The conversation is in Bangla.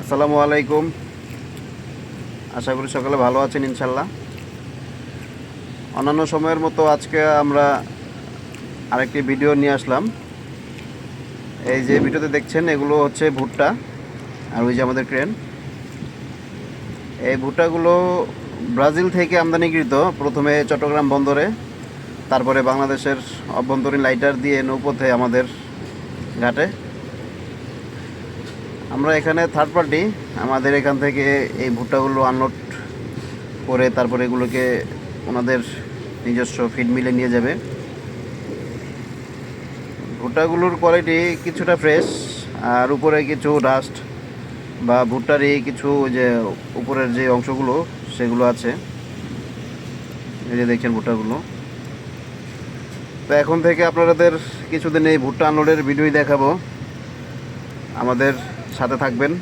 আসসালামু আলাইকুম। আশা করি সকালে ভালো আছেন ইনশাল্লাহ। অন্যান্য সময়ের মতো আজকে আমরা আরেকটি ভিডিও নিয়ে আসলাম। এই যে ভিডিওতে দেখছেন এগুলো হচ্ছে ভুট্টা, আর ওই যে আমাদের ক্রেন। এই ভুট্টাগুলো ব্রাজিল থেকে আমদানিকৃত, প্রথমে চট্টগ্রাম বন্দরে, তারপরে বাংলাদেশের অভ্যন্তরীণ লাইটার দিয়ে নৌপথে আমাদের ঘাটে। আমরা এখানে থার্ড পার্টি, আমাদের এখান থেকে এই ভুট্টাগুলো আনলোড করে তারপরে এগুলোকে ওনাদের নিজস্ব ফিড মিলে নিয়ে যাবে। ভুট্টাগুলোর কোয়ালিটি কিছুটা ফ্রেশ, আর উপরে কিছু ডাস্ট বা ভুট্টারই কিছু যে উপরের যে অংশগুলো সেগুলো আছে। এই যে দেখছেন ভুট্টাগুলো। তো এখন থেকে আপনাদের কিছুদিন এই ভুট্টা আনলোডের ভিডিওই দেখাবো, আমাদের সাথে থাকবেন।